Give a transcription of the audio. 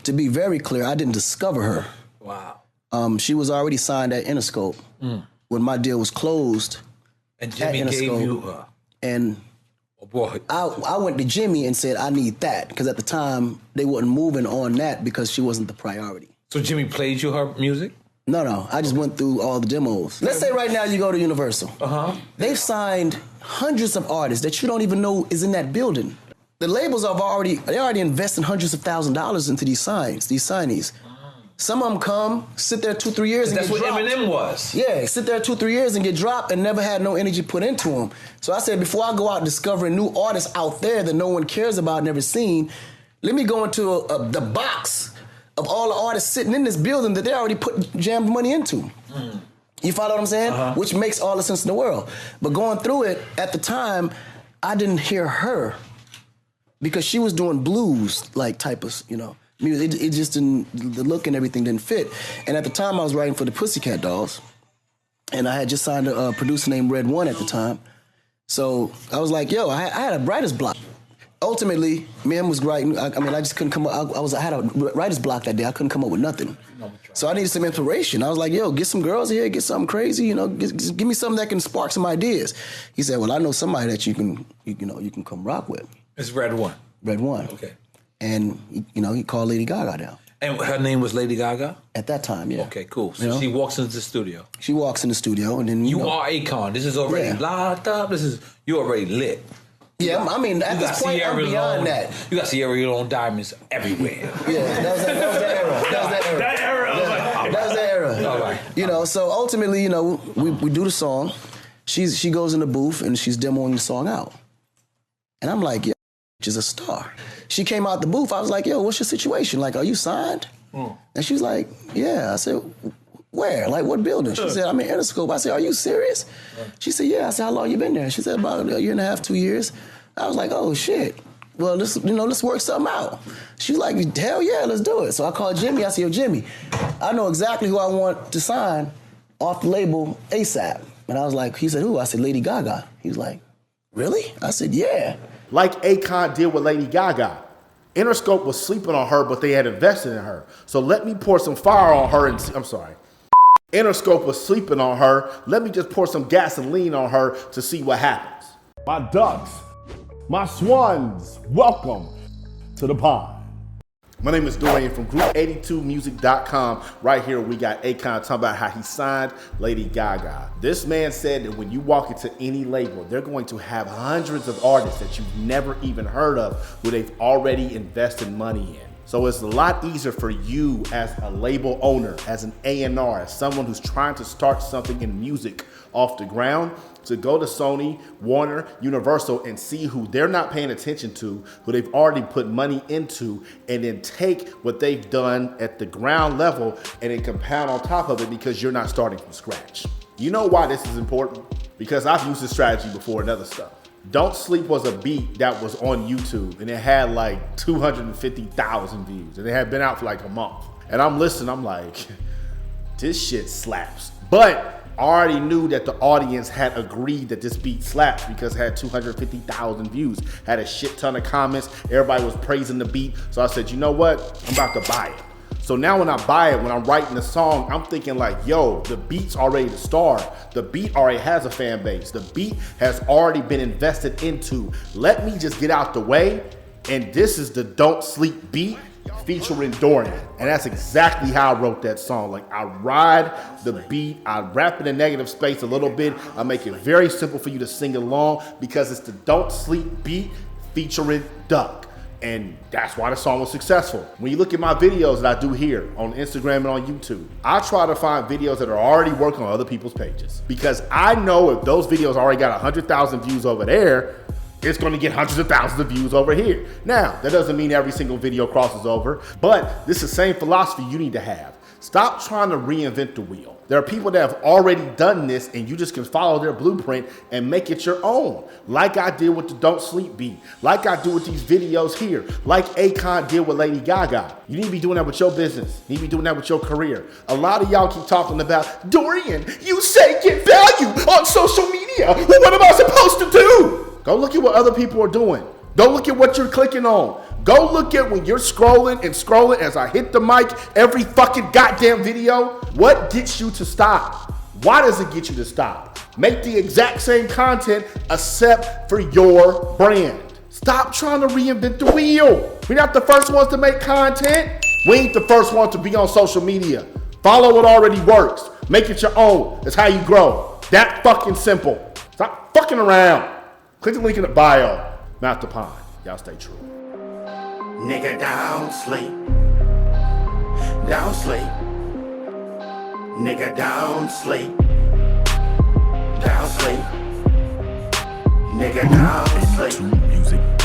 to be very clear, I didn't discover her. Wow. She was already signed at Interscope when my deal was closed. And Jimmy gave you her. And oh boy. I went to Jimmy and said, I need that. Because at the time, they weren't moving on that because she wasn't the priority. So Jimmy played you her music? No. I just went through all the demos. Let's say right now you go to Universal. They've signed hundreds of artists that you don't even know is in that building. The labels are already investing hundreds of $1,000s into these signees. Some of them come, sit there 2-3 years and get dropped. That's what Eminem was. Yeah, sit there 2-3 years and get dropped and never had no energy put into them. So I said, before I go out discovering new artists out there that no one cares about, never seen, let me go into the box of all the artists sitting in this building that they already put jammed money into. You follow what I'm saying? Which makes all the sense in the world. But going through it, at the time, I didn't hear her because she was doing blues like type of, music. It just didn't, the look and everything didn't fit. And at the time, I was writing for the Pussycat Dolls. And I had just signed a producer named Red One at the time. So I was like, yo, I had a writer's block. Ultimately, me and him was writing. I just couldn't come up. I had a writer's block that day. I couldn't come up with nothing. So I needed some inspiration. I was like, yo, get some girls here, get something crazy, give me something that can spark some ideas. He said, well, I know somebody that you can come rock with. It's Red One. Red One. Okay. And, he called Lady Gaga down. And her name was Lady Gaga? At that time, yeah. Okay, cool. So she walks into the studio. She walks in the studio, and then, You are Akon. This is already locked up. You already lit. Yeah, at this point, I'm beyond that. You got Sierra Leone diamonds everywhere. Yeah, that was the era. That was the era. All right. So ultimately, we do the song. She goes in the booth, and she's demoing the song out. And I'm like, yeah, she's a star. She came out the booth. I was like, yo, what's your situation? Like, are you signed? And she's like, yeah. I said, where? Like, what building? She said, I'm in Interscope. I said, are you serious? She said, yeah. I said, how long you been there? She said, about a year and a half, 2 years. I was like, oh, shit. Well, let's work something out. She was like, hell yeah, let's do it. So I called Jimmy. I said, yo, Jimmy, I know exactly who I want to sign off the label ASAP. And I was like, he said, who? I said, Lady Gaga. He was like, really? I said, yeah. Like Akon did with Lady Gaga. Interscope was sleeping on her, but they had invested in her. So let me pour some fire on her I'm sorry. Interscope was sleeping on her. Let me just pour some gasoline on her to see what happens. My ducks, my swans, welcome to the pond. My name is Dorian from Group82Music.com. Right here, we got Akon talking about how he signed Lady Gaga. This man said that when you walk into any label, they're going to have hundreds of artists that you've never even heard of who they've already invested money in. So it's a lot easier for you as a label owner, as an A&R, as someone who's trying to start something in music off the ground, to go to Sony, Warner, Universal, and see who they're not paying attention to, who they've already put money into, and then take what they've done at the ground level and then compound on top of it because you're not starting from scratch. You know why this is important? Because I've used this strategy before in other stuff. Don't Sleep was a beat that was on YouTube, and it had like 250,000 views, and it had been out for like a month. And I'm listening, I'm like, this shit slaps. But I already knew that the audience had agreed that this beat slaps because it had 250,000 views, had a shit ton of comments, everybody was praising the beat. So I said, you know what, I'm about to buy it. So now when I buy it, when I'm writing the song, I'm thinking like, yo, the beat's already the star. The beat already has a fan base. The beat has already been invested into. Let me just get out the way. And this is the Don't Sleep beat featuring Dorian. And that's exactly how I wrote that song. Like, I ride the beat, I rap in a negative space a little bit. I make it very simple for you to sing along because it's the Don't Sleep beat featuring Duck. And that's why the song was successful. When you look at my videos that I do here on Instagram and on YouTube, I try to find videos that are already working on other people's pages. Because I know if those videos already got 100,000 views over there, it's gonna get hundreds of thousands of views over here. Now, that doesn't mean every single video crosses over, but this is the same philosophy you need to have. Stop trying to reinvent the wheel. There are people that have already done this and you just can follow their blueprint and make it your own. Like I did with the Don't Sleep beat. Like I do with these videos here. Like Akon did with Lady Gaga. You need to be doing that with your business. You need to be doing that with your career. A lot of y'all keep talking about, Dorian, you say get value on social media. Well, what am I supposed to do? Go look at what other people are doing. Go look at what you're clicking on. Go look at when you're scrolling and scrolling as I hit the mic every fucking goddamn video. What gets you to stop? Why does it get you to stop? Make the exact same content except for your brand. Stop trying to reinvent the wheel. We're not the first ones to make content. We ain't the first ones to be on social media. Follow what already works. Make it your own. That's how you grow. That fucking simple. Stop fucking around. Click the link in the bio. Mouth the pond. Y'all stay true. Nigga down sleep. Down sleep. Nigga down sleep. Down sleep. Nigga down sleep. Music.